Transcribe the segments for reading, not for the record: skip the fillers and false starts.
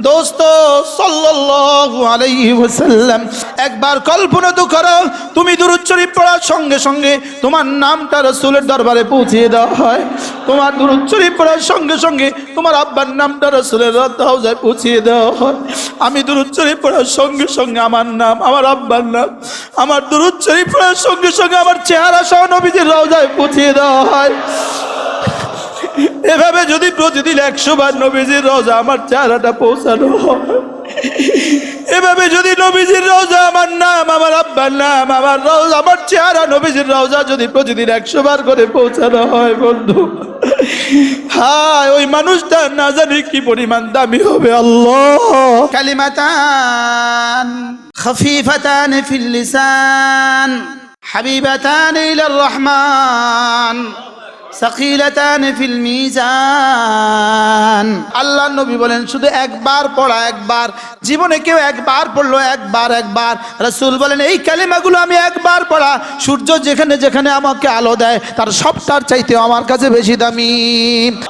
দোস্ত সাল্লাল্লাহু আলাইহি ওয়াসাল্লাম, একবার কল্পনা তো করো, তুমি দুরূদ শরীফ পড়ার সঙ্গে সঙ্গে তোমার নামটা রাসূলের দরবারে পৌঁছিয়ে দেওয়া হয়। তোমার দুরূদ শরীফ পড়ার সঙ্গে সঙ্গে তোমার আব্বার নামটা রাসূলের রওজায় পৌঁছিয়ে দেওয়া হয়। আমি দুরূদ শরীফ পড়ার সঙ্গে সঙ্গে আমার নাম, আমার আব্বার নাম, আমার দুরূদ শরীফ পড়ার সঙ্গে সঙ্গে আমার চেহারা সহ নবীজির রওজায় পৌঁছিয়ে দেওয়া হয়। এভাবে যদি প্রতিদিন 100 বার নবীজির রওজা আমার চেহারাটা পৌঁছানো হয়, এভাবে যদি নবীজির রওজা আমার নাম, আমার আব্বার নাম, আমার রওজা, আমার চেহারা নবীজির রওজা যদি প্রতিদিন 100 বার করে পৌঁছানো হয় বন্ধু, হায় ওই মানুষটা না জানি কি পরিমাণ দামি হবে। আল্লাহ কালিমাতান খফিফাতান ফিল লিসান হাবিবাতান ইলার রহমান সাকিলাতান ফিল মিজান। আল্লাহ নবী বলেন শুধু একবার পড়া, একবার জীবনে কেউ একবার পড়লো, একবার রাসূল বলেন এই কালিমাগুলো আমি একবার পড়া, সূর্য যেখানে যেখানে আমাকে আলো দেয় তার সবটার চাইতে আমার কাছে বেশি দামি।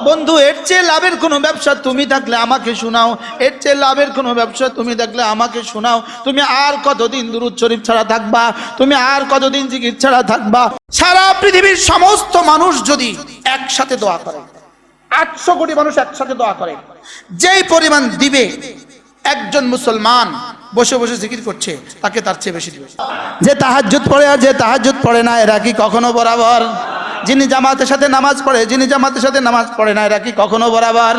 বন্ধু, এর চেয়ে লাভের কোনো ব্যবসা তুমি থাকলে আমাকে শোনাও, এর চেয়ে লাভের কোনো ব্যবসা তুমি থাকলে আমাকে শোনাও। তুমি আর কতদিন দুরূদ শরীফ ছাড়া থাকবা? তুমি আর কতদিন জিকির ছাড়া থাকবা? সারা পৃথিবীর সমস্ত মানুষ যদি একসাথে দোয়া করে, 800 কোটি মানুষ একসাথে দোয়া করে, যেই পরিমাণ দিবে একজন মুসলমান বসে বসে জিকির করছে তাকে তার চেয়ে বেশি দিবে। যে তাহাজ্জুদ পড়ে আর যে তাহাজ্জুদ পড়ে না এরা কি কখনো বরাবর? যিনি জামাতের সাথে নামাজ পড়ে, যিনি জামাতের সাথে নামাজ পড়ে না এরা কি কখনো বরাবর?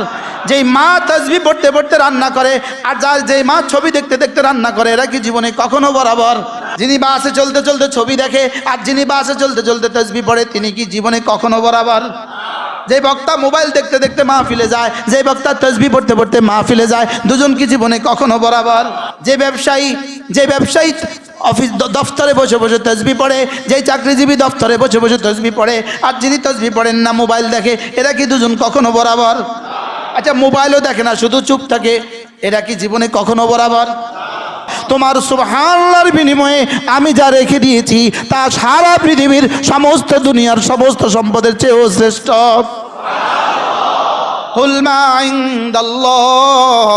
যেই মা তাসবিহ পড়তে পড়তে রান্না করে আর যেই মা ছবি দেখতে দেখতে রান্না করে এরা কি জীবনে কখনো বরাবর? যিনি বাসে চলতে চলতে ছবি দেখে আর যিনি বাসে চলতে চলতে তাসবিহ পড়ে তিনি কি জীবনে কখনো বরাবর? যে বক্তা মোবাইল দেখতে দেখতে মাহফিলে যায়, যে বক্তা তাসবিহ পড়তে পড়তে মাহফিলে যায়, দুজন কি জীবনে কখনো বরাবর? যে ব্যবসায়ী অফিস দফতরে বসে বসে তাসবিহ পড়ে, যেই চাকরিজীবী দফতরে বসে বসে তাসবিহ পড়ে আর যিনি তাসবিহ পড়েন না মোবাইল দেখে, এরা কি দুজন কখনো বরাবর? আচ্ছা, মোবাইলও দেখে না, শুধু চুপ থাকে, এরা কি জীবনে কখনো বরাবর? তোমার সুবহানাল্লাহর বিনিময়ে আমি যা রেখে দিয়েছি তা সারা পৃথিবীর সমস্ত দুনিয়ার সমস্ত সম্পদের চেয়েও শ্রেষ্ঠ। কুল মা ইনদাল্লাহ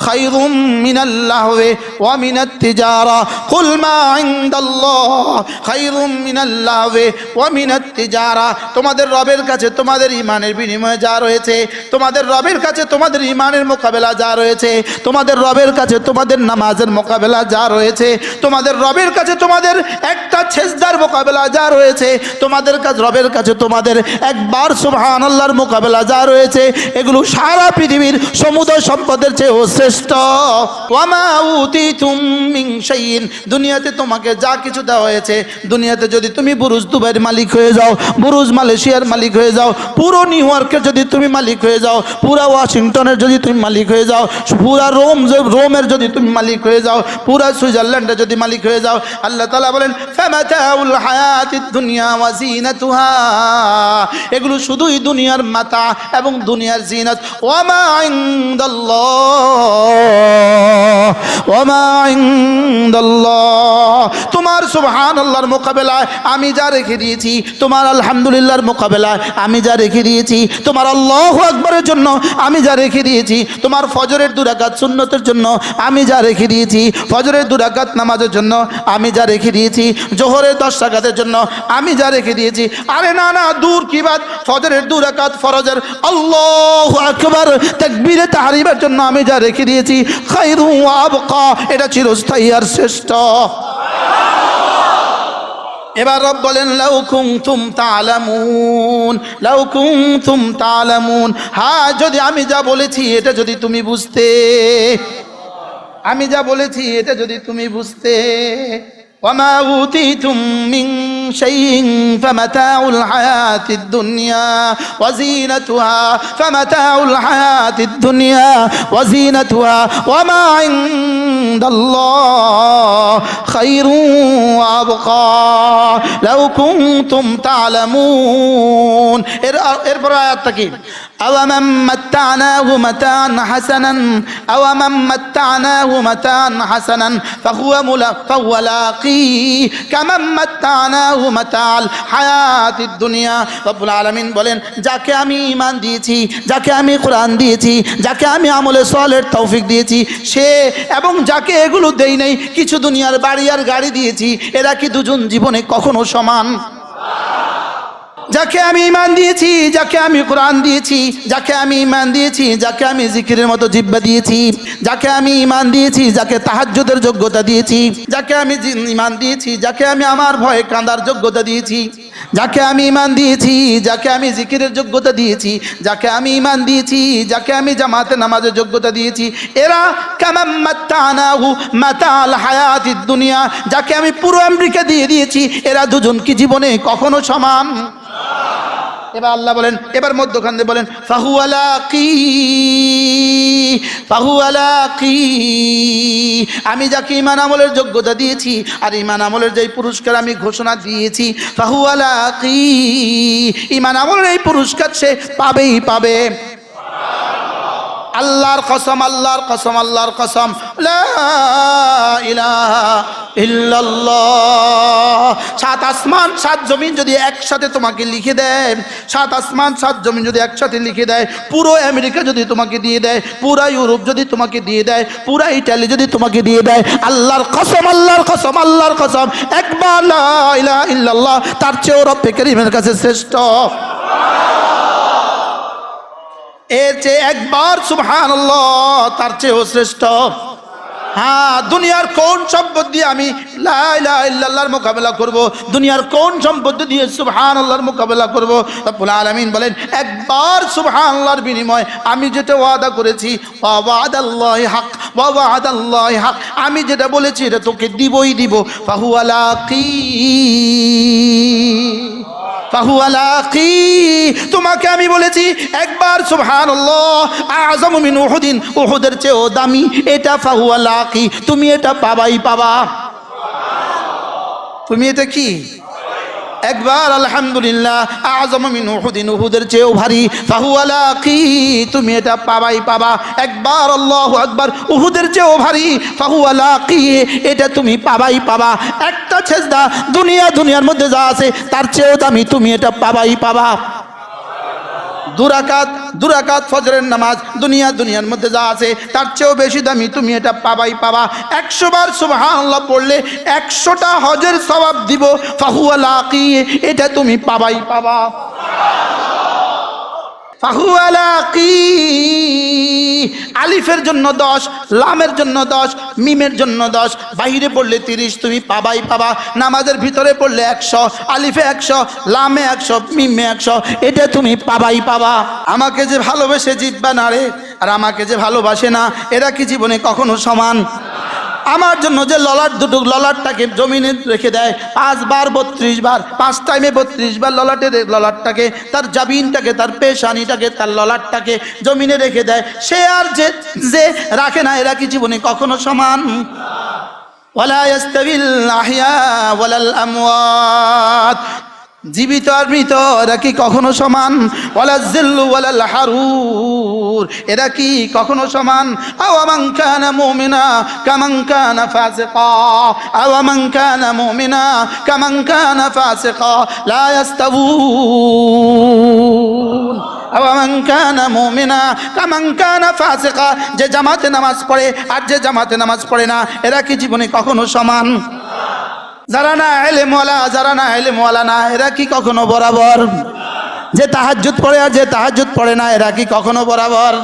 খায়রুম মিনাল লাহওয়ি ওয়া মিনাত তিজারা। কুল মা ইনদাল্লাহ খায়রুম মিনাল লাহওয়ি ওয়া মিনাত তিজারা। তোমাদের রবের কাছে তোমাদের ঈমানের বিনিময়ে যা রয়েছে, তোমাদের রবের কাছে তোমাদের ঈমানের মোকাবেলা যা রয়েছে, তোমাদের রবের কাছে তোমাদের নামাজের মোকাবেলা যা রয়েছে, তোমাদের রবের কাছে তোমাদের একটা সেজদার মোকাবেলা যা রয়েছে, তোমাদের কাছে রবের কাছে তোমাদের একবার সুবহানাল্লাহর মোকাবেলা যা রয়েছে, এগুলো সারা পৃথিবীর সমুদয় সম্পদের চেয়েও শ্রেষ্ঠ। ওয়ামা উতিতুম মিন শাইইন, দুনিয়াতে তোমাকে যা কিছু দেওয়া হয়েছে, দুনিয়াতে যদি তুমি বুরুজ দুবাইয়ের মালিক হয়ে যাও, বুরুজ মালয়েশিয়ার মালিক হয়ে যাও, পুরো নিউ ইয়র্কের যদি তুমি মালিক হয়ে যাও, পুরা ওয়াশিংটনের যদি তুমি মালিক হয়ে যাও, পুরা রোমের যদি তুমি মালিক হয়ে যাও, পুরা সুইজারল্যান্ডের যদি মালিক হয়ে যাও, আল্লাহ তাআলা বলেন ফামাতাউল হায়াতিদ দুনিয়া ওয়া জিনাতুহা, এগুলো শুধুই দুনিয়ার মাতা এবং দুনিয়ার জিনাত। ওয়ামা ইনদাল্লাহ, তোমার সুবহানাল্লাহর মোকাবেলায় আমি যা রেখে দিয়েছি, তোমার আলহামদুলিল্লাহর মোকাবেলায় আমি যা রেখে দিয়েছি, তোমার আল্লাহু আকবারের জন্য আমি যা রেখে দিয়েছি, তোমার ফজরের 2 রাকাত সুন্নতের জন্য আমি যা রেখে দিয়েছি, ফজরের 2 রাকাত নামাজের জন্য আমি যা রেখে দিয়েছি, জোহরের 10 রাকাতের জন্য আমি যা রেখে দিয়েছি, আরে না না দূর কি বাত, ফজরের 2 রাকাত ফরজের আল্লাহু আকবার তাকবীরে তাহরিমের জন্য আমি যা রেখে দিয়েছি, খায়রু ওয়া আবকা, এটা চিরস্থায়ী আর শ্রেষ্ঠ। এবার রব বলেন লাউ কুনতুম তা'লামুন, লাউ কুনতুম তা'লামুন, হ্যাঁ যদি আমি যা বলেছি এটা যদি তুমি বুঝতে, আমি যা বলেছি এটা যদি তুমি বুঝতে। ওয়ামা উতিতুম মিন শাইইন ফামাতাউল হায়াতিদ দুনিয়া ওয়া যিনাতুহা, ফামাতাউল হায়াতিদ দুনিয়া ওয়া যিনাতুহা ওয়ামা ইনদাল্লাহ খায়রুন ওয়া আবকা লাউ কুনতুম তা'লামুন। এরপর আয়াতটা কি? আওয়ামান মাত্তা'নাহু মাতা'আন হাসানান আওয়ামান মাত্তা'নাহু মাতা'আন হাসানান ফাহুয়া লাকি কামান মাত্তা'নাহু মাতা'আল হায়াতিদ দুনিয়া। রব্বুল আলামিন বলেন, যাকে আমি ঈমান দিয়েছি, যাকে আমি কোরআন দিয়েছি, যাকে আমি আমলে সালের তৌফিক দিয়েছি, সে এবং যাকে এগুলো দেই নাই, কিছু দুনিয়ার বাড়ি আর গাড়ি দিয়েছি, এরা কি দুজন জীবনে কখনো সমান? যাকে আমি ঈমান দিয়েছি, যাকে আমি কোরআন দিয়েছি, যাকে আমি ঈমান দিয়েছি, যাকে আমি জিকিরের মতো জিহ্বা দিয়েছি, যাকে আমি ঈমান দিয়েছি, যাকে তাহাজ্জুদের যোগ্যতা দিয়েছি, যাকে আমি ঈমান দিয়েছি, যাকে আমি আমার ভয়ে কাঁদার যোগ্যতা দিয়েছি, যাকে আমি ঈমান দিয়েছি, যাকে আমি জিকিরের যোগ্যতা দিয়েছি, যাকে আমি ঈমান দিয়েছি, যাকে আমি জামাতে নামাজের যোগ্যতা দিয়েছি, এরা কামাম মাত্তানাহু মাতাল হায়াতিদ দুনিয়া, যাকে আমি পুরো আমেরিকা দিয়ে দিয়েছি, এরা দুজন কি জীবনে কখনো সমান? এবার আল্লাহ বলেন, এবার মধ্যখান দিয়ে বলেন ফাহুয়া লাকি, আমি যাকে ঈমান আমলের যোগ্যতা দিয়েছি আর ঈমান আমলের যেই পুরস্কার আমি ঘোষণা দিয়েছি, ফাহুয়া লাকি, ঈমান আমলের এই পুরস্কার সে পাবেই পাবে। আল্লাহর কসম, আল্লাহর কসম, আল্লাহর কসম, লা ইলাহা ইল্লাল্লাহ। সাত আসমান সাত জমিন যদি একসাথে তোমাকে লিখে দেয়, সাত আসমান সাত জমিন যদি একসাথে লিখে দেয়, পুরো আমেরিকা যদি তোমাকে দিয়ে দেয়, পুরা ইউরোপ যদি তোমাকে দিয়ে দেয়, পুরা ইটালি যদি তোমাকে দিয়ে দেয়, আল্লাহর কসম, আল্লাহর কসম, আল্লাহর কসম, একবার লা ইলাহা ইল্লাল্লাহ তার চেয়েও রব্বে কারীমের কাছে শ্রেষ্ঠ। এর চেয়ে একবার সুবহানাল্লাহ তার চেয়েও শ্রেষ্ঠ। হ্যাঁ, দুনিয়ার কোন সম্পদ দিয়ে আমি লা ইলাহা ইল্লাল্লাহর মোকাবেলা করব? দুনিয়ার কোন সম্পদ দিয়ে সুবহানাল্লাহর মোকাবেলা করব? রব্বুল আলামিন বলেন, একবার সুবহানাল্লাহর বিনিময় আমি যেটা ওয়াদা করেছি, ওয়া ওয়াদাল্লাহি হক, ওয়া ওয়াদাল্লাহি হক, আমি যেটা বলেছি এটা তোকে দিবই দিব। ফাহুয়া লাকি, ফাহুয়া লাকি, তোমাকে আমি বলেছি একবার সুবহানাল্লাহ আযম মিন উহুদিন, উহুদের চেয়েও দামি এটা, ফাহুয়া লাকি, তুমি এটা পাবাই পাবা। তুমি এটা কি একবার আলহামদুলিল্লাহ আযম মিন উহুদিন, উহুদের চেয়েও ভারী, ফাহুয়া লাকি, তুমি এটা পাবাই পাবা। একবার আল্লাহু আকবার, উহুদের চেয়েও ভারী, ফাহুয়া লাকি, এটা তুমি পাবাই পাবা। একটা সেজদা দুনিয়ার মধ্যে যা আছে তার চেয়েও দামি, তুমি এটা পাবাই পাবা। দুরাকাত ফজরের নামাজ দুনিয়ার মধ্যে যা আছে তার চেয়েও বেশি দামি, তুমি এটা পাবাই পাবা। 100 বার সুবহানাল্লাহ পড়লে 100টা হজের সওয়াব দিব, ফাহুয়া লাকি, এটা তুমি পাবাই পাবা। ফাহুয়া লাকি, আলিফের জন্য 10, লামের জন্য 10, মিমের জন্য 10, বাইরে পড়লে 30, তুমি পাবাই পাবা। নামাজের ভিতরে পড়লে 100, আলিফে 100, লামে 100, মিমে 100, এটা তুমি পাবাই পাবা। আমাকে যে ভালোবেসে জিহ্বা নাড়ে আর আমাকে যে ভালোবাসে না, এরা কি জীবনে কখনো সমান? আমার জন্য যে ললাট দুটো ললাটটাকে জমিনে রেখে দেয় 5 বার 32 বার, 5 টাইমে 32 বার ললাটটাকে, তার জাবিনটাকে, তার পেশানিটাকে, তার ললাটটাকে জমিনে রেখে দেয়, সে আর যে রাখে না, এরা কি জীবনে কখনো সমান? ওয়ালা ইয়াস্তাবিল আহইয়া ওয়ালাল আমওয়াত, জীবিত আর মৃত এরা কি কখনো সমান? ওয়ালা জিল্লু ওয়ালাল হারুর, এরা কি কখনো সমান? আওয়ামান কানা মুমিনা কামান কানা ফাসিকা, আওয়ামান কানা মুমিনা কামান কানা ফাসিকা লা ইয়াস্তাবুন, আওয়ামান কানা মুমিনা কামান কানা ফাসিকা, যে জামাতে নামাজ পড়ে আর যে জামাতে নামাজ পড়ে না, এরা কি জীবনে কখনো সমান? যারা না ইলমওয়ালা, যারা না ইলমওয়ালা না, এরা কি কখনো বরাবর? যে তাহাজ্জুদ পড়ে আর যে তাহাজ্জুদ পড়ে না, এরা কি কখনো বরাবর?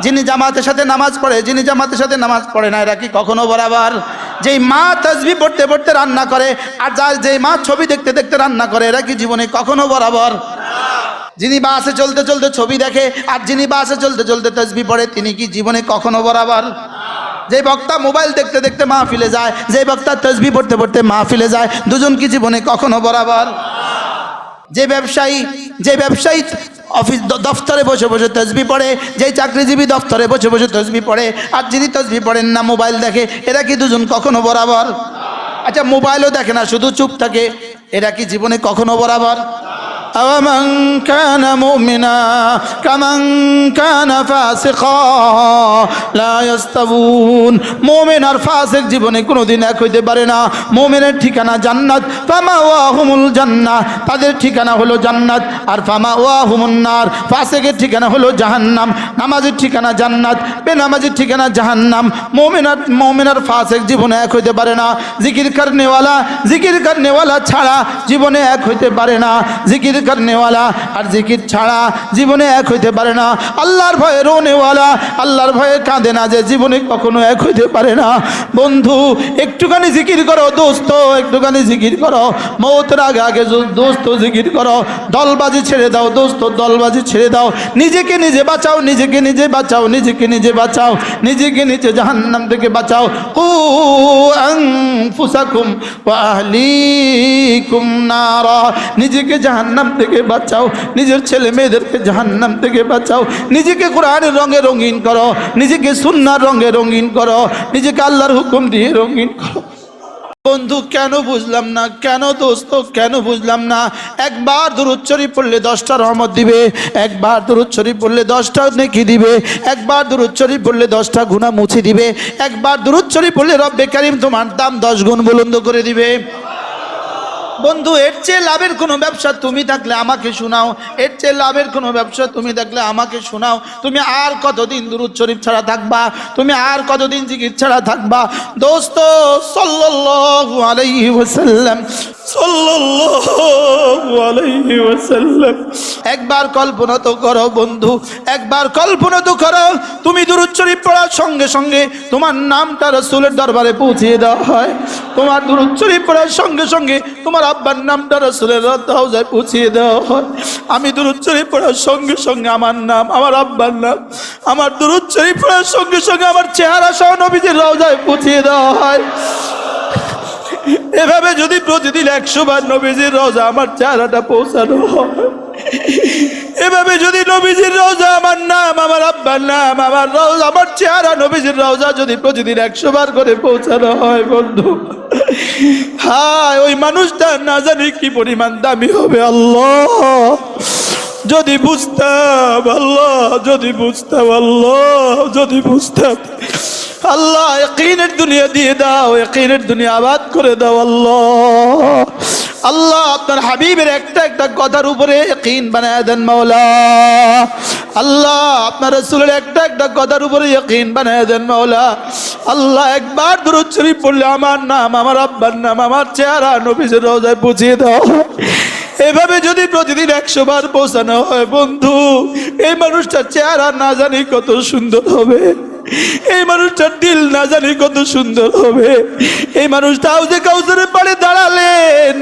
যিনি জামাতের সাথে নামাজ পড়ে, যিনি জামাতের সাথে নামাজ পড়ে না, এরা কি কখনো বরাবর? যেই মা তাসবিহ পড়তে পড়তে রান্না করে আর যেই মা ছবি দেখতে দেখতে রান্না করে, এরা কি জীবনে কখনো বরাবর? যিনি বাসে চলতে চলতে ছবি দেখে আর যিনি বাসে চলতে চলতে তাসবিহ পড়ে, তিনি কি জীবনে কখনো বরাবর? যে বক্তা মোবাইল দেখতে দেখতে মাহফিলে যায়, যে বক্তা তাসবিহ পড়তে পড়তে মাহফিলে যায়, দুজন কি জীবনে কখনো বরাবর? যে ব্যবসায়ী অফিস দফতরে বসে বসে তসবিহ পড়ে, যেই চাকরিজীবী দফতরে বসে বসে তসবিহ পড়ে, আর যিনি তসবিহ পড়েন না মোবাইল দেখে, এরা কি দুজন কখনো বরাবর? আচ্ছা, মোবাইলও দেখে না, শুধু চুপ থাকে, এরা কি জীবনে কখনো বরাবর? আওয়ামান কানা মুমিনা কামান কানা ফাসিকা লা ইস্তাবুন। মুমিন আর ফাসিক জীবনে কোনোদিন এক হইতে পারে না। মুমিনের ঠিকানা জান্নাত, ফামাওয়াহুমুল জান্নাহ, তাদের ঠিকানা হলো জান্নাত, আর ফামাওয়াহুমুন নার, ফাসিকের ঠিকানা হলো জাহান্নাম। নামাজের ঠিকানা জান্নাত, বেনামাজের ঠিকানা জাহান্নাম। মুমিন আর ফাসিক জীবনে এক হইতে পারে না। জিকির করনেওয়ালা ছাড়া জীবনে এক হইতে পারে না। জিকির করনেওয়ালা আর জিকির ছাড়া জীবনে এক হইতে পারে না। আল্লাহর ভয়ে রোনেওয়ালা আল্লাহর ভয়ে কাঁদে না, যে জীবনে কখনো এক হইতে পারে না। বন্ধু, একটুখানি জিকির করো দোস্ত, একটুখানি জিকির করো। মৌতের আগে আগে দোস্ত জিকির করো। দলবাজি ছেড়ে দাও দোস্ত, দলবাজি ছেড়ে দাও। নিজেকে নিজে বাঁচাও, নিজেকে নিজে বাঁচাও, নিজেকে নিজে বাঁচাও, নিজেকে নিজে জাহান্নাম থেকে বাঁচাও। কু আনফুসাকুম ওয়া আহলিকুম নারা, নিজেকে জাহান্নাম থেকে বাঁচাও, নিজের ছেলে মেয়েদেরকে জাহান্নাম থেকে বাঁচাও। নিজেকে কোরআনের রঙে রঙিন করো, নিজেকে সুন্নাহর রঙে রঙিন করো, নিজেকে আল্লাহর হুকুম দিয়ে রঙিন করো। বন্ধু, কেন বুঝলাম না, কেন দোস্ত কেন বুঝলাম না? একবার দুরূদ শরীফ পড়লে 10টা রহমত দিবে, একবার দুরূদ শরীফ পড়লে 10টা নেকি দিবে, একবার দুরূদ শরীফ পড়লে 10টা গুনাহ মুছে দিবে, একবার দুরূদ শরীফ পড়লে রব্বে কারীম তোমার দাম 10 গুণ বুলন্দ করে দিবে। বন্ধু, এর চেয়ে লাভের কোনো ব্যবসা তুমি থাকলে আমাকে শোনাও, এর চেয়ে লাভের কোনো ব্যবসা তুমি থাকলে আমাকে শোনাও। তুমি আর কতদিন দুরূদ শরীফ ছাড়া থাকবা? তুমি আর কতদিন জিকির ছাড়া থাকবা? দোস্ত, সাল্লাল্লাহু আলাইহি ওয়াসাল্লাম, সাল্লাল্লাহু আলাইহি ওয়াসাল্লাম, একবার কল্পনা তো করো বন্ধু, একবার কল্পনা তো করো, তুমি দুরূদ শরীফ পড়ার সঙ্গে সঙ্গে তোমার নামটা রাসূলের দরবারে পৌঁছিয়ে দেওয়া হয়। তোমার দুরূদ শরীফ পড়ার সঙ্গে সঙ্গে তোমার আব্বার নামটা রাসূলের রওজায় পৌঁছিয়ে দেওয়া হয়। আমি দুরূদ শরীফ পড়ার সঙ্গে সঙ্গে আমার নাম, আমার আব্বার নাম, আমার দুরূদ শরীফ পড়ার সঙ্গে সঙ্গে আমার চেহারা সহ নবীজির রওজায় পৌঁছিয়ে দেওয়া হয়। এভাবে যদি প্রতিদিন 100 বার নবীজির রওজা আমার চেহারাটা পৌঁছানো হয়, এভাবে যদি নবীজির রওজা আমার নাম, আমার আব্বার নাম, আমার রওজা, আমার চেহারা নবীজির রওজা যদি প্রতিদিন 100 বার করে পৌঁছানো হয় বন্ধু, হায় ওই মানুষটা না জানি কি পরিমাণ দামি হবে। আল্লাহ যদি বুঝতাম, আল্লাহ যদি বুঝতাম, আল্লাহ যদি বুঝতাম। আল্লাহ ইয়াকিনের দুনিয়া দিয়ে দাও, ইয়াকিনের দুনিয়া আবাদ করে দাও। আল্লাহ আল্লাহ আপনার হাবিবের একটা একটা কথার উপরে ইয়াকিন বানায় দেন মাওলা। আল্লাহ আপনার রাসূলের একটা একটা কথার উপরে ইয়াকিন বানায় দেন মাওলা। আল্লাহ একবার দুরূদ শরীফ পড়লে আমার নাম, আমার আব্বার নাম, আমার চেহারা নবীজির রওজায় পৌঁছিয়ে দাও। এভাবে যদি প্রতিদিন 100 বার পৌঁছানো হয় বন্ধু, এই মানুষটার চেহারা না জানি কত সুন্দর হবে, এই মানুষটার দিল না জানি কত সুন্দর হবে। এই মানুষটা হাউজে কাউসারের পাড়ে দাঁড়ালে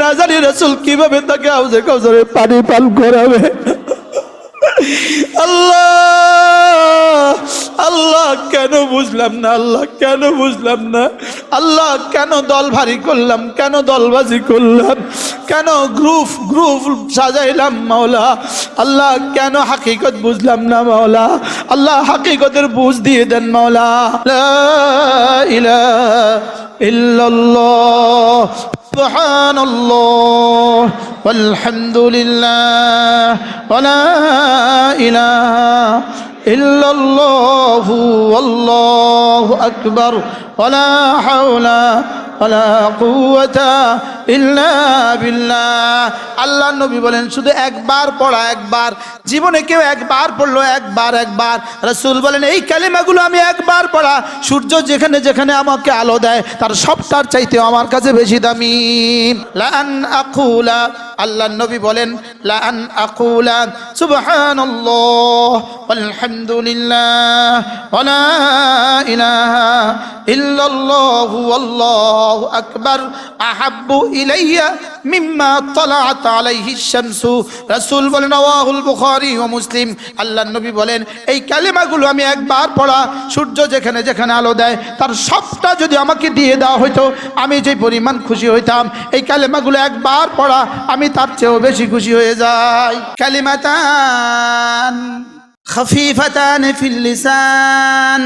না জানি রাসূল কিভাবে তাকে হাউজে কাউসারের পানি পান করাবে। আল্লাহ আল্লাহ কেন বুঝলাম না, আল্লাহ কেন বুঝলাম না, আল্লাহ কেন দল ভারী করলাম, কেন দলবাজি করলাম, কেন গ্রুপ সাজাইলাম মাওলা। আল্লাহ কেন হাকিকত বুঝলাম না মাওলা। আল্লাহ হাকিকতের বুঝ দিয়ে দেন মাওলা। লা ইলাহা ইল্লাল্লাহ সুবহানাল্লাহ ওয়ালহামদুলিল্লাহ ওয়ালা ইলাহা ইল্লাল্লাহু আল্লাহু আকবার ওয়ালা হাওলা ওয়ালা কুওয়াতা ইল্লা বিল্লাহ। আল্লাহ নবী বলেন শুধু একবার পড়া, একবার জীবনে কেউ একবার পড়লো, একবার একবার। রাসূল বলেন এই কালিমাগুলো আমি একবার পড়া, সূর্য যেখানে যেখানে আমাকে আলো দেয় তার সবটার চাইতে আমার কাছে বেশি দামি। লা আন আকুলা, আল্লাহ নবী বলেন লা আন আকুলা সুবহানাল্লাহ ওয়ালহামদুলিল্লাহ ওয়ালা ইলাহা ইলাহা ইল্লাল্লাহু আল্লাহু আকবার আহাব্বু ইলাইয়া মিম্মা তালাআত আলাইহি শামসু। রাসূল বলেন, রাওয়াহুল বুখারী ও মুসলিম। আল্লাহর নবী বলেন, এই কালেমাগুলো আমি একবার পড়া, সূর্য যেখানে যেখানে আলো দেয় তার সবটা যদি আমাকে দিয়ে দেওয়া হইতো, আমি যে পরিমাণ খুশি হইতাম। এই কালেমাগুলো একবার পড়া, আমি তার চেয়েও বেশি খুশি হয়ে যাই। কালিমাতান খফিফাতান ফিল লিসান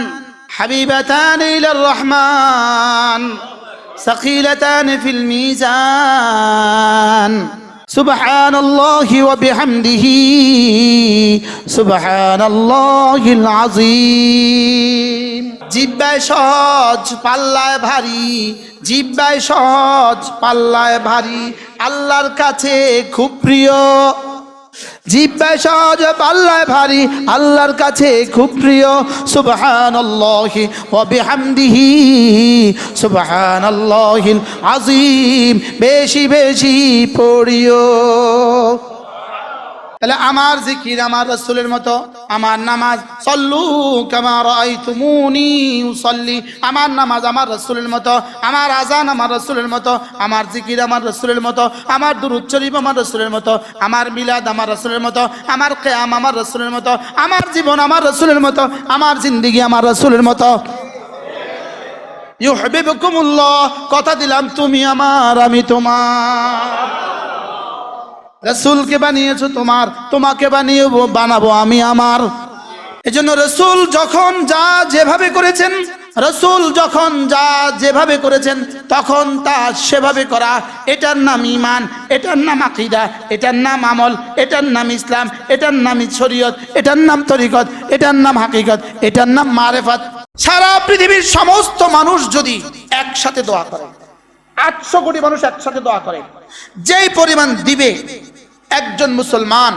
হাবিবাতান ইলার রহমান সাকিলাতান ফিল মিজান সুবহানাল্লাহি ওয়া বিহামদিহি সুবহানাল্লাহিল আযীম। জিহ্বায় সহজ পাল্লায় ভারী, জিহ্বায় সহজ পাল্লায় ভারী, আল্লাহর কাছে খুব প্রিয়। জিহ্বায় সহজ পাল্লায় ভারী, আল্লাহর কাছে খুব প্রিয়। সুবহানাল্লাহি ওয়া বিহামদিহি সুবহানাল্লাহিল আযীম। বেশি বেশি পড়িও। তাহলে আমার জিকির আমার রাসূলের মতো, আমার নামাজ সল্লু কামা রাআইতুমুনি উসাল্লি, আমার নামাজ আমার রাসূলের মতো, আমার আযান আমার রাসূলের মতো, আমার জিকির আমার রাসূলের মতো, আমার দুরূদ শরীফ আমার রাসূলের মতো, আমার মিলাদ আমার রাসূলের মতো, আমার কিয়াম আমার রাসূলের মতো, আমার জীবন আমার রাসূলের মতো, আমার জিন্দেগি আমার রাসূলের মতো। ইউহিব্বুকুমুল্লাহ, কথা দিলাম তুমি আমার আমি তোমার। রাসূলকে বানিয়েছো তোমার, তোমাকে বানাবো আমি আমার। এজন্য রাসূল যখন যা যেভাবে করেছেন, রাসূল যখন যা যেভাবে করেছেন তখন তা সেভাবে করা, এটার নাম ঈমান, এটার নাম আকীদা, এটার নাম আমল, এটার নাম ইসলাম, এটার নাম শরীয়ত, এটার নাম তরিকত, এটার নাম হাকিকত, এটার নাম মারেফাত। সারা পৃথিবীর সমস্ত মানুষ যদি একসাথে দোয়া করে, 800 কোটি মানুষ একসাথে দোয়া করে, যেই পরিমাণ দিবে একজন মুসলমান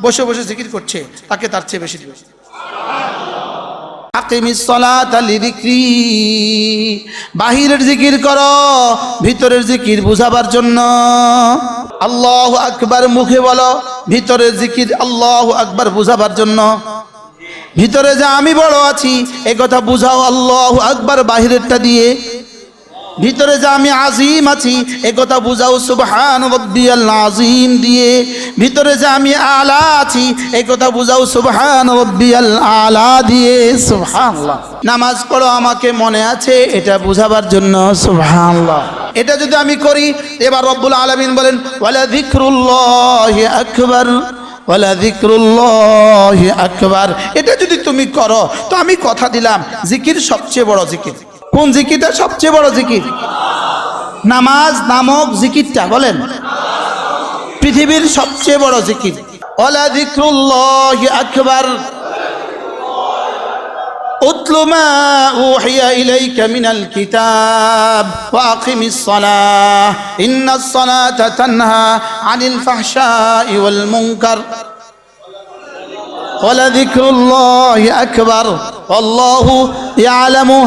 বসে বসে জিকির করছে, তাকে তার চেয়ে বেশি দিবে। আকিমিস সালাতা লিযিকরি, বাহিরের জিকির করো, ভিতরের জিকির বুঝাবার জন্য। আল্লাহু আকবার মুখে বলো, ভিতরের জিকির আল্লাহু আকবার বুঝাবার জন্য। ভিতরে যে আমি বড় আছি এই কথা বুঝাও আল্লাহু আকবার বাহিরেরটা দিয়ে। ভিতরে যে আমি আজিম আছি এ কথা বুঝাও সুবহান রাব্বিয়াল আযীম দিয়ে। ভিতরে যে আমি আলা আছি এই কথা বুঝাও সুবহান রাব্বিয়াল আলা দিয়ে। সুবহানাল্লাহ। নামাজ পড়ো আমাকে মনে আছে এটা বুঝাবার জন্য। সুবহানাল্লাহ। এটা যদি আমি করি, এবার রব্বুল আলামিন বলেন ওয়ালা যিকরুল্লাহি আকবার, ওয়ালা যিকরুল্লাহি আকবার। এটা যদি তুমি করো তো আমি কথা দিলাম জিকির সবচেয়ে বড় জিকির। কোন জিকিরটা সবচেয়ে বড় জিকির? নামাজ নামক জিকিরটা বলেন পৃথিবীর সবচেয়ে বড় জিকির। ওয়ালা যিকরুল্লাহি আকবার উতলু মা উহিয়া ইলাইকা মিনাল কিতাব ওয়া আকিমিস সালাহ ইন্নাস সালাতা তানহা আনিল ফাহশাই ওয়াল মুনকার ওয়ালা যিকরুল্লাহি আকবার আল্লাহু ইয়ালামু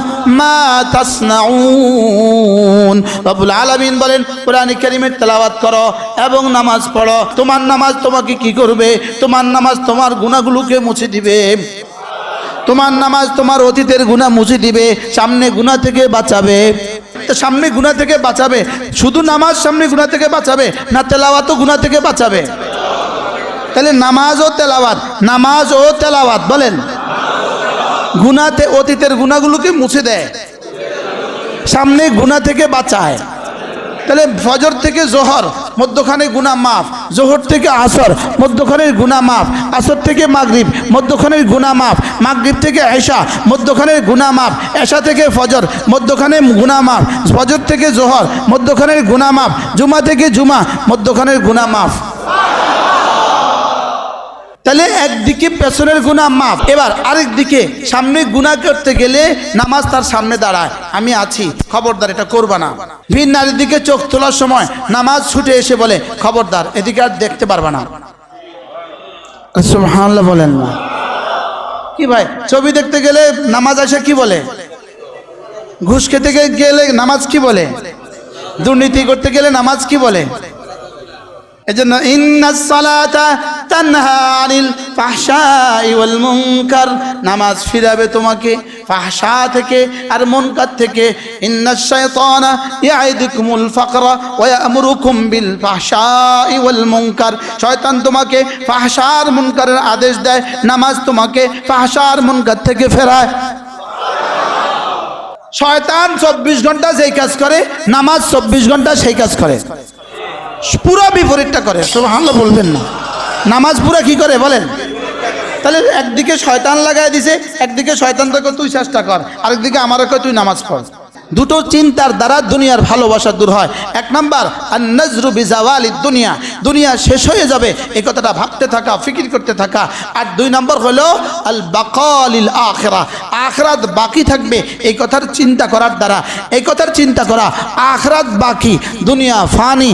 মা তাসনাউন। রব্বুল আলামিন বলেন কোরআন কারীমের তেলাওয়াত করো এবং নামাজ পড়ো। তোমার নামাজ তোমাকে কি করবে? তোমার নামাজ তোমার গুনাহগুলোকে মুছে দিবে। তোমার নামাজ তোমার অতীতের গুনাহ মুছে দিবে, সামনে গুনাহ থেকে বাঁচাবে। তো সামনে গুনাহ থেকে বাঁচাবে, শুধু নামাজ সামনে গুনাহ থেকে বাঁচাবে না তেলাওয়াতও গুনাহ থেকে বাঁচাবে? তাহলে নামাজ ও তেলাওয়াত, নামাজ ও তেলাওয়াত বলেন গুনাহতে অতীতের গুনাহগুলোকে মুছে দেয়, সামনে গুনাহ থেকে বাঁচায়। তাহলে ফজর থেকে জোহর মধ্যখানে গুনাহ মাফ, জোহর থেকে আসর মধ্যখানের গুনাহ মাফ, আসর থেকে মাগরিব মধ্যখানের গুনাহ মাফ, মাগরিব থেকে এশা মধ্যখানের গুনাহ মাফ, এশা থেকে ফজর মধ্যখানে গুনাহ মাফ, ফজর থেকে জোহর মধ্যখানের গুনাহ মাফ, জুমা থেকে জুমা মধ্যখানের গুনাহ মাফ। তাহলে একদিকে পেছনের গুনাহ মাফ, এবার আরেক দিকে সামনে গুনাহ করতে গেলে নামাজ তার সামনে দাঁড়ায়, আমি আছি খবরদার এটা করবা না। ভিন নারীর দিকে চোখ তোলার সময় নামাজ ছুটে এসে বলে খবরদার এদিকে আর দেখতে পারবা না। সুবহানাল্লাহ বলেন না কি ভাই? ছবি দেখতে গেলে নামাজ আসে কি বলে? ঘুষ খেতে গেলে নামাজ কি বলে? দুর্নীতি করতে গেলে নামাজ কি বলে? এজন্য ইন্নাস সালাতা তানহা আনিল ফাহশাই ওয়াল মুনকার, নামাজ ফিরাবে তোমাকে ফাহশা থেকে আর মুনকার থেকে। ইন্নাশ শাইতানা ইয়াইদুকুমুল ফাকরা ওয়া ইয়ামুরুকুম বিল ফাহশাই ওয়াল মুনকার। শয়তান তোমাকে ফাহশার মুনকারের আদেশ দেয়, নামাজ তোমাকে ফাহশার মুনকার থেকে ফেরায়। শয়তান 24 ঘন্টা যেই কাজ করে, নামাজ 24 ঘন্টা সেই কাজ করে, পুরো বিপরীতটা করে। সুবহানাল্লাহ বলবেন না? নামাজ পুরো কি করে বলেন? তাহলে একদিকে শয়তান লাগাই দিছে, একদিকে শয়তান তোকে তুই চেষ্টা কর, আরেকদিকে আমারও কয় তুই নামাজ পড়। দুটো চিন্তার দ্বারা দুনিয়ার ভালোবাসা দূর হয়। এক নাম্বার আন-নাজরু বিজাওয়ালিদ দুনিয়া, দুনিয়া শেষ হয়ে যাবে এই কথাটা ভাবতে থাকা, ফিকির করতে থাকা। আর 2 নম্বর হলো আল বাকালিল আখিরা, আখিরাত বাকি থাকবে এই কথার চিন্তা করার দ্বারা। এই কথার চিন্তা করা, আখিরাত বাকি, দুনিয়া ফানি,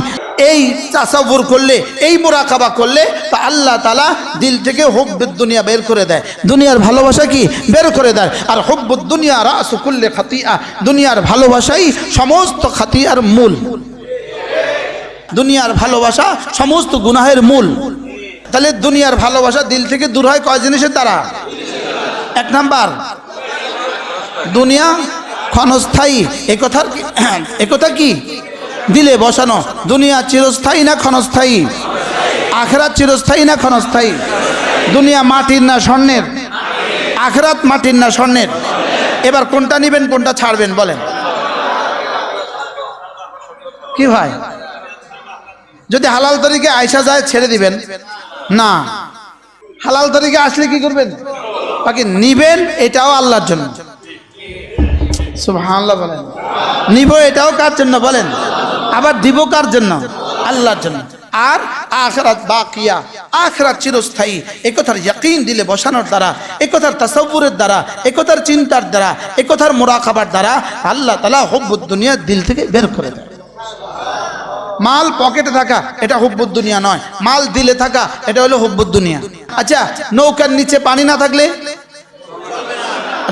এই তাসাব্বুর করলে, এই মুরাকাবা করলে তা আল্লাহ তাআলা দিল থেকে হুব্বুদ দুনিয়া বের করে দেয়, দুনিয়ার ভালোবাসা কি বের করে দেয়। আর হুব্বুদ দুনিয়া রাসু কুল্লি খাতিয়া, দুনিয়ার ভালোবাসাই সমস্ত খাতিয়ার মূল। দুনিয়ার ভালোবাসা সমস্ত গুনাহের মূল। তাহলে দুনিয়ার ভালোবাসা দিল থেকে দূর হয় কয় জিনিসের দ্বারা? 1 নাম্বার দুনিয়া ক্ষণস্থায়ী, একথা কি দিলে বসানো। দুনিয়া চিরস্থায়ী না ক্ষণস্থায়ী? আখিরাত চিরস্থায়ী না ক্ষণস্থায়ী? দুনিয়া মাটির না স্বর্ণের? আখিরাত মাটির না স্বর্ণের? এবার কোনটা নেবেন, কোনটা ছাড়বেন বলেন? কি ভাই, যদি হালাল তরিকে আয়সা যায় ছেড়ে দিবেন না, হালাল তরিকে আসলে কি করবেন? বাকি নিবেন, এটাও আল্লাহর জন্য। সুবহানাল্লাহ বলেন। নিব এটাও কার জন্য বলেন? আবার দিব কার জন্য? আল্লাহর জন্য। আর আখিরাত বাকিয়া, আখিরাত চিরস্থায়ী, এই কথার ইয়াকিন দিলে বসানোর দ্বারা, এই কথার তাসাব্বুরের দ্বারা, এই কথার চিন্তার দ্বারা, এই কথার মুরাকাবার দ্বারা আল্লাহ তাআলা হুব্বুদ দুনিয়া দিল থেকে বের করে দেয়। মাল পকেটে থাকা এটা হুব্বুদ দুনিয়া নয়, মাল দিলে থাকা এটা হলো হুব্বুদ দুনিয়া। আচ্ছা, নৌকার নিচে পানি না থাকলে,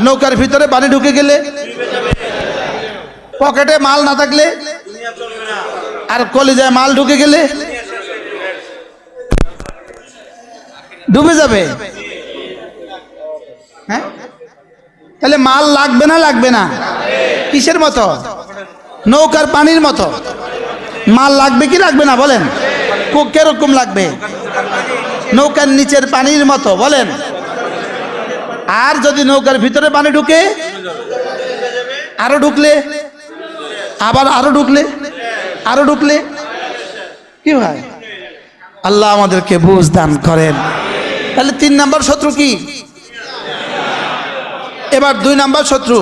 নৌকার ভিতরে পানি ঢুকে গেলে, পকেটে মাল না থাকলে, আর কলিজায় মাল ঢুকে গেলে ডুবে যাবে। হ্যাঁ, তাহলে মাল লাগবে না? লাগবে না? কিসের মতো? নৌকার পানির মতো মাল লাগবে কি লাগবে না বলেন? কিরকম লাগবে? নৌকার নিচের পানির মতো বলেন। আর যদি নৌকার ভিতরে পানি ঢুকে, আরো ঢুকলে, আবার আরো ঢুকলে, আরো ঢুকলে কি হয়? আল্লাহ আমাদেরকে বুঝ দান করেন। তাহলে 3 নাম্বার শত্রু কি? এবার 2 নাম্বার শত্রু,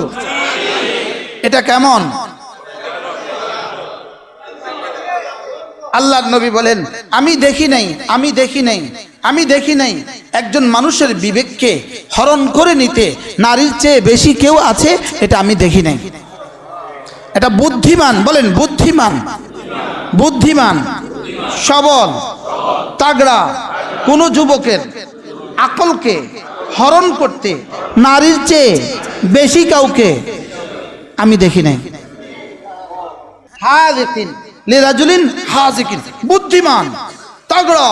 এটা কেমন? আল্লাহর নবী বলেন, আমি দেখি নাই একজন মানুষের বিবেককে হরণ করে নিতে নারীর চেয়ে বেশি কেউ আছে, এটা আমি দেখি নাই। এটা বুদ্ধিমান বলেন, বুদ্ধিমান সবল তাগড়া কোন যুবকের আকলকে হরণ করতে নারীর চেয়ে বেশি কাউকে আমি দেখি নাই। হাযিকিন লিরাজুলিন হাযিকিন, বুদ্ধিমান তাগড়া,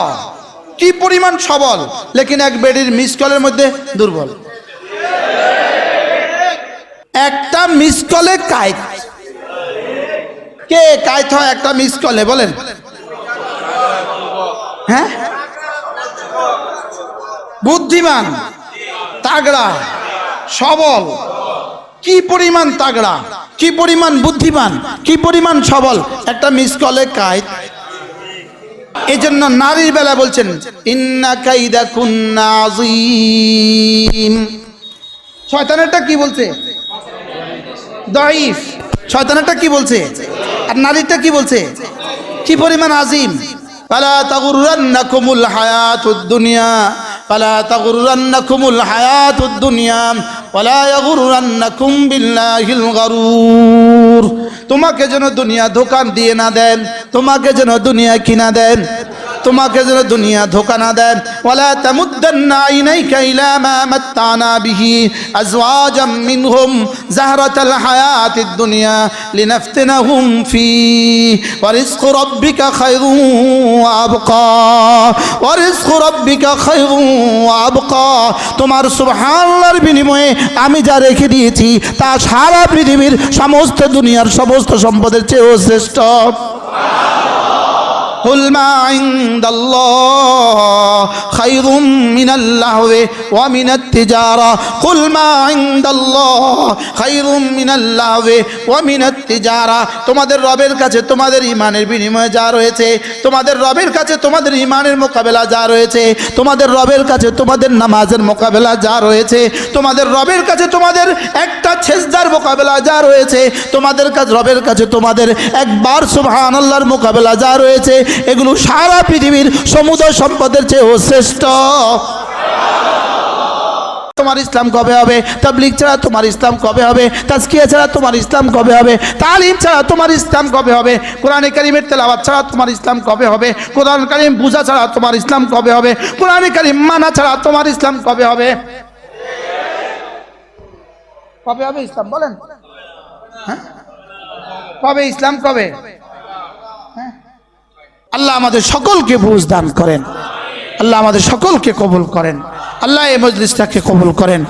কি পরিমাণ সবল, লেকিন এক বেডির মিস কলের মধ্যে দুর্বল। একটা মিস কলে কায়েত। কে কায়েত হয় একটা মিস কলে বলেন? হ্যাঁ, বুদ্ধিমান তাগড়া সবল, কি পরিমাণ তাগড়া, কি পরিমাণ বুদ্ধিমান, কি পরিমাণ সবল, একটা মিস কলে কায়েত। এই জন্য নারীর বেলা বলছেন ইন্না কাইদাকুন্না আযীম। শয়তানেরটা কি বলছে? দাঈফ। শয়তানেরটা কি বলছে? আর নারীরটা কি বলছে? কি পরিমাণ আযীম। ফালা তাগুররান্নাকুমুল হায়াতুদ দুনিয়া, ফালা তাগুররান্নাকুমুল হায়াতুদ দুনিয়া ওয়ালা ইয়াগুররান্নাকুম বিল্লাহিল গারুর। তোমাকে যেন দুনিয়া ধোঁকা দিয়ে না দেন, তোমাকে যেন দুনিয়া কিনা দেন। তোমাকে যেন দুনিয়া ধোঁকা না দেয়। ওয়ালা তামুদ্দান্না আইনাইকা ইলা মা মাত্তানা বিহি আজওয়াজাম মিনহুম জাহরাতাল হায়াতিদ দুনিয়া লিনাফতিনাহুম ফি ওয়া রিজকু রাব্বিকা খায়রুন ওয়া আবকা ওয়া রিজকু রাব্বিকা খায়রুন ওয়া আবকা। তোমার সুবহানাল্লাহর বিনিময়ে আমি যা রেখে দিয়েছি তা সারা পৃথিবীর সমস্ত দুনিয়ার সমস্ত সম্পদের চেয়েও শ্রেষ্ঠ। قل ما عند الله خير من اللهو ومن التجارة قل ما عند الله خير من اللهو ومن التجارة। তোমাদের রবের কাছে তোমাদের ঈমানের বিনিময়ে যা রয়েছে, তোমাদের রবের কাছে তোমাদের ঈমানের মোকাবেলা যা রয়েছে, তোমাদের রবের কাছে তোমাদের নামাজের মোকাবেলা যা রয়েছে, তোমাদের রবের কাছে তোমাদের একটা সেজদার মোকাবেলা যা রয়েছে, তোমাদের কাছে রবের কাছে তোমাদের একবার সুবহানাল্লাহর মোকাবেলা যা রয়েছে, এগুলো সারা পৃথিবীর সমুদয় সম্পদের চেয়েও শ্রেষ্ঠ। তোমার ইসলাম কবে হবে? তাবলীগ ছাড়া তোমার ইসলাম কবে হবে? তাজকিয়া ছাড়া তোমার ইসলাম কবে হবে? তালিম ছাড়া তোমার ইসলাম কবে হবে? কোরআনে কারীমের তেলাওয়াত ছাড়া তোমার ইসলাম কবে হবে? কোরআন কারীম বুঝা ছাড়া তোমার ইসলাম কবে হবে? কোরআনে কারীম মানা ছাড়া তোমার ইসলাম কবে হবে? কবে হবে ইসলাম বলেন? হ্যাঁ, কবে ইসলাম কবে? হ্যাঁ, আল্লাহ আমাদের সকলকে বুঝ দান করেন, আল্লাহ আমাদের সকলকে কবুল করেন, আল্লাহ এই মজলিসটাকে কবুল করেন।